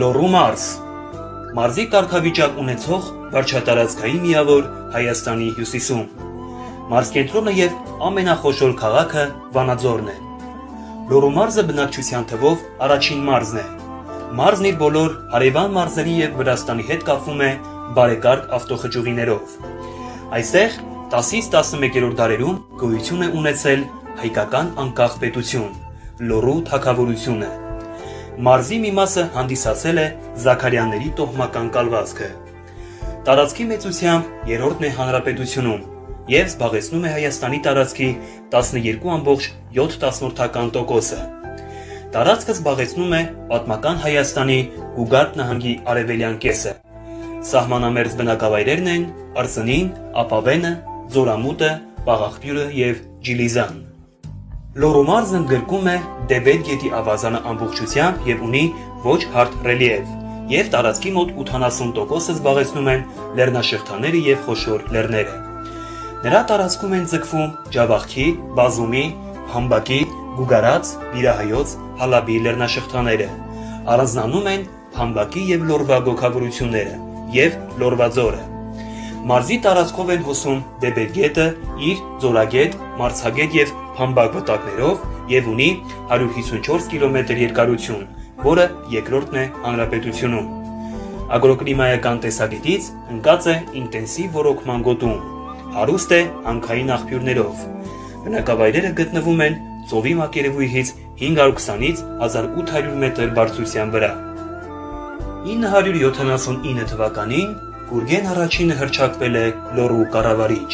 Լոռու մարզ մարզի կարգավիճակ ունեցող վարչատարածքային միավոր Հայաստանի հյուսիսում։ Մարզկենտրոնը եւ ամենախոշոր քաղաքը Վանաձորն է։ Լոռու մարզը բնակչության թվով առաջին մարզն է։ Մարզն իր բոլոր հարևան մարզերի եւ Վրաստանի հետ կապվում է բարեկարգ ավտոխճուղիներով։ Այստեղ 10-ից 11-րդ դարերում գոյություն է ունեցել հայկական անկախ պետություն՝ Լոռու թագավորությունը։ Մարզի մի մասը հանդիսացել է Զաքարյանների տոհմական կալվածքը։ Տարածքի մեծությամբ երրորդն է հանրապետությունում եւ զբաղեցնում է Հայաստանի տարածքի 12.7%-ը։ Տարածքը զբաղեցնում է պատմական Հայաստանի Գուգարդ նահանգի արևելյան կեսը։ Սահմանամերձ բնակավայրերն են Արծնին, Ապավենը, Ձորամուտը, Պաղաղբյուրը եւ Ջիլիզան։ Լոռու մարզը ընդգրկում է Դեբետ գետի ավազանը ամբողջությամբ եւ ունի ոչ հարթ ռելիեֆ, եւ տարածքի մոտ 80%-ը զբաղեցնում են լեռնաշղթաները եւ խոշոր լեռները։ Նրա տարածքում են ձգվում Ջավախքի, Բազումի, Փամբակի, Գուգարած, Վիրահայոց, Հալաբի լեռնաշղթաները։ Առանձնանում են Փամբակի եւ Լոռվա գոգավորությունները եւ Լոռվա ձորը։ Մարզի տարածքով են հոսում Դեբետ գետը իր Ձորագետ, Մարցագետ եւ Փամբակ վտակներով եւ ունի 154 կիլոմետր երկարություն, որը երկրորդն է հանրապետությունում։ Ագրոկլիմայական տեսակետից ընկած է ինտենսիվ ոռոգման գոտում, հարուստ է հանքային աղբյուրներով։ Բնակավայրերը գտնվում են ծովի մակերևույթից 520-ից 1800 մետր բարձրության վրա։ 979 թվականին Գուրգեն առաջինը հռչակվել է Լոռու կառավարիչ։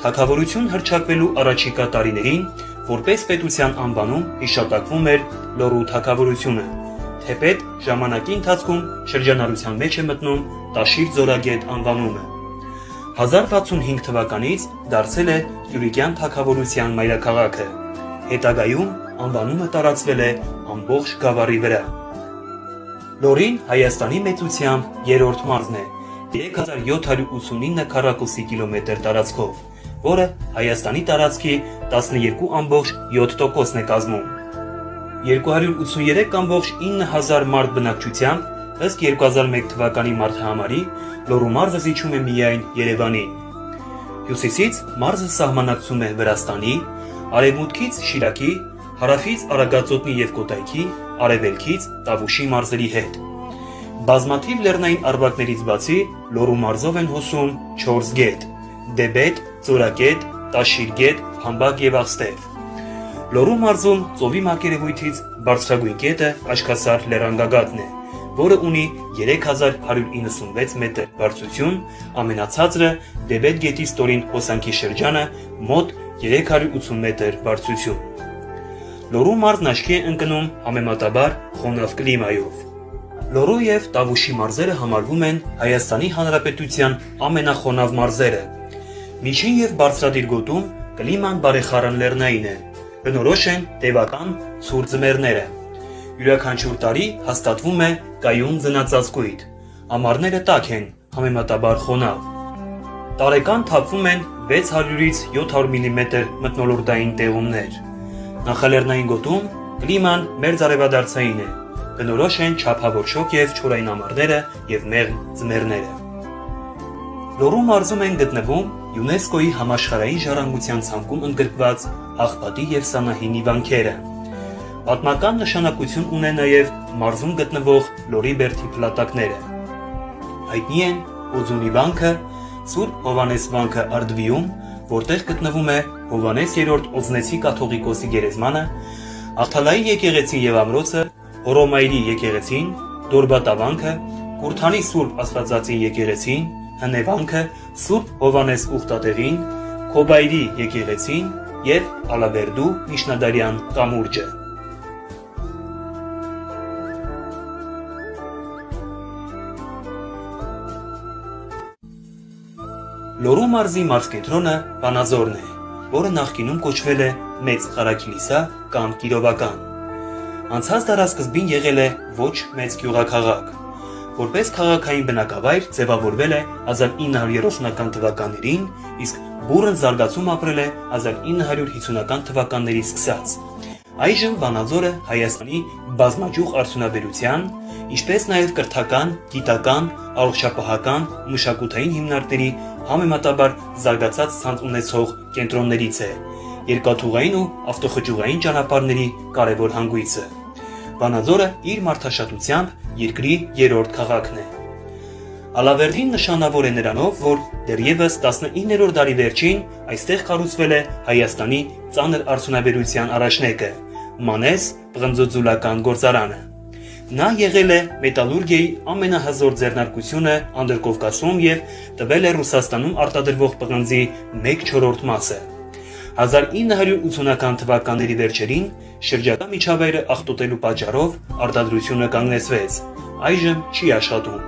Թագավորություն հռչակվելու առաջիկա տարիներին որպես պետության անվանում հիշատակվում էր Լոռու թագավորությունը, թեպետ ժամանակի ընթացքում շրջանառության մեջ է մտնում Տաշիր Ձորագետ անվանումը։ 1065 թվականից դարձել է Կյուրիկյան թագավորության մայրաքաղաքը։ Հետագայում անվանումը տարածվել է ամբողջ գավառի վրա։ Լոռին Հայաստանի մեծությամբ երրորդ մարզն է 3789 քառակուսի կիլոմետր տարածքով, որը Հայաստանի տարածքի 12.7%-ն է կազմում։ 283.9000 մարդ բնակչությամբ ըստ 2001 թվականի մարդահամարի Լոռու մարզը զիջում է միայն Երևանին։ Հյուսիսից մարզը սահմանակցում է Վրաստանի, արևմուտքից Շիրակի, հարավից Արագածոտնի եւ Կոտայքի, արևելքից Տավուշի մարզերի հետ։ Բազմաթիվ լեռնային առվակներից բացի Լոռու մարզով են հոսում 4 գետ՝ Դեբետ, Ձորագետ, Տաշիր գետ, Փամբակ եւ Աղստև։ Լոռու մարզում ծովի մակերևույթից բարձրագույն կետը Աչքասար լեռնագագաթն է, որը ունի 3196 մետր բարձրություն, ամենացածրը Դեբետ գետի ստորին հոսանքի շրջանը մոտ 380 մետր բարձրություն։ Լոռու մարզն աչքի է ընկնում համեմատաբար խոնավ կլիմայով։ Լոռու եւ Տավուշի մարզերը համարվում են Հայաստանի Հանրապետության ամենախոնավ մարզերը։ Միջին եւ բարձրադիր գոտում կլիման բարեխառն լեռնային է։ Բնորոշ են տևական ցուրտ ձմեռները։ Յուրաքանչյուր տարի հաստատվում է կայուն ձնածածկույթ։ Ամառները տաք են, համեմատաբար խոնավ։ Տարեկան թափվում են 600-ից 700 մմ մթնոլորտային տեղումներ։ Նախալեռնային գոտում կլիման մերձարևադարձային է։ Բնորոշ են չափավոր շոգ եւ չորային ամառները եւ մեղմ ձմեռները։ Լոռու մարզում են գտնվում ՅՈՒՆԵՍԿՕ-ի համաշխարհային ժառանգության ցանկում ընդգրկված Աղբատի եւ Սանահինի վանքերը։ Պատմական նշանակություն ունեն նաեւ մարզում գտնվող Լոռի բերդի փլատակները։ Հայտնի են Օձունի վանքը, Սուրբ Հովանես վանքը Արդվիում, որտեղ գտնվում է Հովանես III Օձնեցի կաթողիկոսի գերեզմանը, Աղթալայի եկեղեցին եւ ամրոցը, Հորոմայրի եկեղեցին, Դորբատա վանքը, Կուրթանի Սուրբ Աստվածածին եկեղեցին, Հնեվանքը, Սուրբ Հովանես ուխտատեղին, Քոբայրի եկեղեցին եւ Ալաբերդու միջնադարյան կամուրջը։ Լոռու մարզի մարզկենտրոնը Վանաձորն է, որը նախկինում կոչվել է Մեծ Ղարաքիլիսա կամ Կիրովական։ Անցած դարասկզբին եղել է ոչ մեծ գյուղաքաղաք։ Որպես քաղաքային բնակավայր ձևավորվել է 1930-ական թվականներին, իսկ բուռն զարգացում ապրել է 1950-ական թվականներից սկսած։ Այժմ Վանաձորը Հայաստանի բազմաճյուղ արդյունաբերության, ինչպես նաև կրթական, գիտական, առողջապահական ու մշակութային հիմնարկների համեմատաբար զարգացած ցանց ունեցող կենտրոններից է, երկաթուղային ու ավտոխճուղային ճանապարհների կարևոր հանգույցը։ Վանաձորը իր մարդաշատությամբ երկրի երրորդ քաղաքն է։ Ալավերդին նշանավոր է նրանով, որ դեռևս 19-րդ դարի վերջին այստեղ կառուցվել է Հայաստանի ծանր արդյունաբերության առաջնեկը՝ Մանես պղնձոծուլական գործարանը։ Նա եղել է մետալուրգիայի ամենահզոր ձեռնարկությունը Անդրկովկասում եւ տվել է Ռուսաստանում արտադրվող պղնձի 1/4 մասը։ 1980-ական թվականների վերջերին շրջակա միջավայրը աղտոտելու պատճառով արտադրությունը կանգնեցվեց, այժմ չի աշխատում։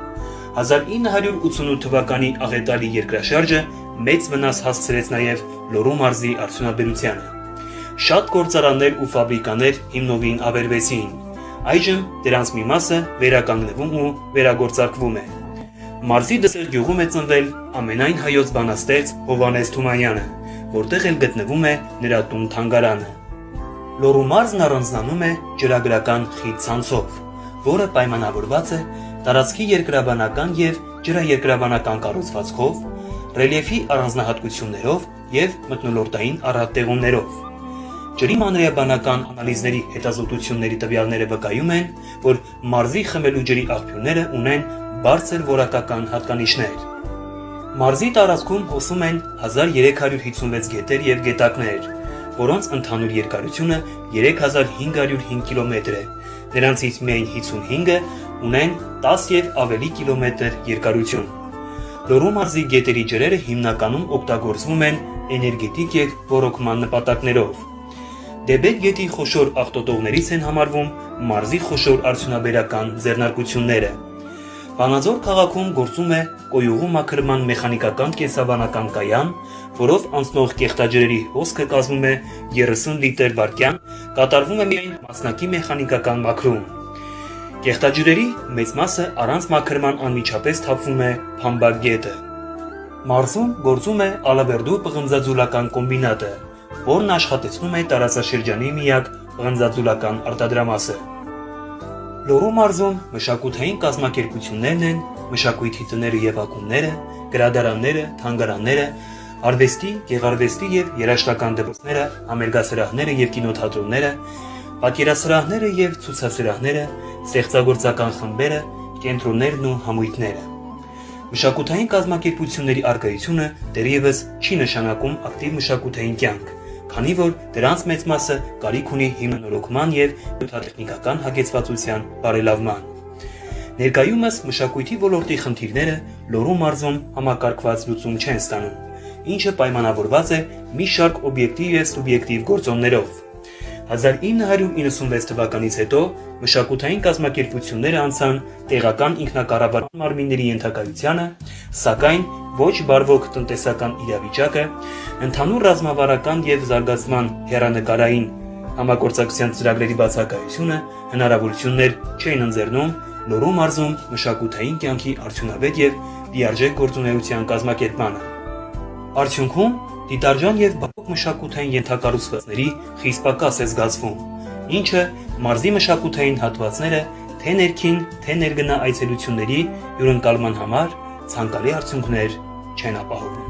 1988 թվականի աղետալի երկրաշարժը մեծ վնաս հասցրեց նաև Լոռու մարզի արդյունաբերությանը։ Շատ գործարաններ ու ֆաբրիկաներ հիմնովին ավերվեցին։ Այժմ դրանց մի մասը վերականգնվում ու վերագործարկվում է։ Մարզի Դսեղ գյուղում է ծնվել ամենայն հայոց բանաստեղծ Հովհաննես Թումանյանը, որտեղ էլ գտնվում է նրա տուն-թանգարանը։ Լոռու մարզն առանձնանում է ջրագրական խիտ ցանցով, որը պայմանավորված է տարածքի երկրաբանական եւ ջրաերկրաբանական կառուցվածքով, ռելիեֆի առանձնահատկություններով եւ մթնոլորտային առատտեղումներով։ Ջրի մանրէաբանական անալիզների հետազոտությունների տվյալները վկայում են, որ մարզի խմելու ջրի աղբյուրները ունեն բարձր որակական հատկանիշներ։ Մարզի տարածքում հոսում են 1356 գետեր եւ գետակներ, որոնց ընդհանուր երկարությունը 3505 կիլոմետր է։ Նրանցից միայն 55-ը ունեն 10 եւ ավելի կիլոմետր երկարություն։ Լոռու մարզի գետերի ջրերը հիմնականում օգտագործվում են էներգետիկ եւ ոռոգման նպատակներով։ Դեբետ գետի խոշոր աղտոտողներից են համարվում մարզի խոշոր արդյունաբերական ձեռնարկությունները։ Վանաձոր քաղաքում գործում է կոյուղու մաքրման մեխանիկական կենսաբանական կայան, որով անցնող կեղտաջրերի հոսքը կազմում է 30 լիտր վայրկյան, կատարվում է միայն մասնակի մեխանիկական մաքրում։ Կեղտաջրերի մեծ մասը առանց մաքրման անմիջապես թափվում է Փամբակ գետը։ Մարզում գործում է Ալավերդու պղնձաձուլական կոմբինատը, որն աշխատեցնում է տարածաշրջանի միակ պղնձաձուլական արտադրամասը։ Լոռու մարզում մշակութային կազմակերպություններն են մշակույթի տները եւ ակումբները, գրադարանները, թանգարանները, արվեստի, գեղարվեստի եւ երաժշտական դպրոցները, համերգասրահները եւ կինոթատրոնները, պատկերասրահները եւ ցուցասրահները, ստեղծագործական խմբերը, կենտրոններն ու համույթները։ Մշակութային կազմակերպությունների արկայությունը դեռևս չի նշանակում ակտիվ մշակութային կյանք, քանի որ դրանց մեծ մասը կարիք ունի հիմնանորոգման եւ նյութատեխնիկական հագեցվածության բարելավման։ Ներկայումս մշակույթի ոլորտի խնդիրները Լոռու մարզում համակարգված լուծում չեն ստանում, ինչը պայմանավորված է մի շարք օբյեկտիվ եւ սուբյեկտիվ գործոններով։ 1996 թվականից հետո մշակութային կազմակերպությունները անցան տեղական ինքնակառավարման մարմինների ենթակայությանը, սակայն ոչ բարվոք տնտեսական իրավիճակը, ընդհանուր ռազմավարական եւ զարգացման հեռանկարային համագործակցության ծրագրերի բացակայությունը հնարավորություններ չէին ընձեռնում Լոռու մարզում մշակութային կյանքի արդյունավետ եւ լիարժեք գործունեության կազմակերպմանը։ Արդյունքում դիտարժան եւ բավարար մշակութային ենթակառուցվածքների խիստ պակաս է զգացվում, ինչը մարզի մշակութային հատվածները թե ներքին, թե ներգնա այցելությունների հյուրընկալման համար ցանկալի արդյունքներ չեն ապահովում։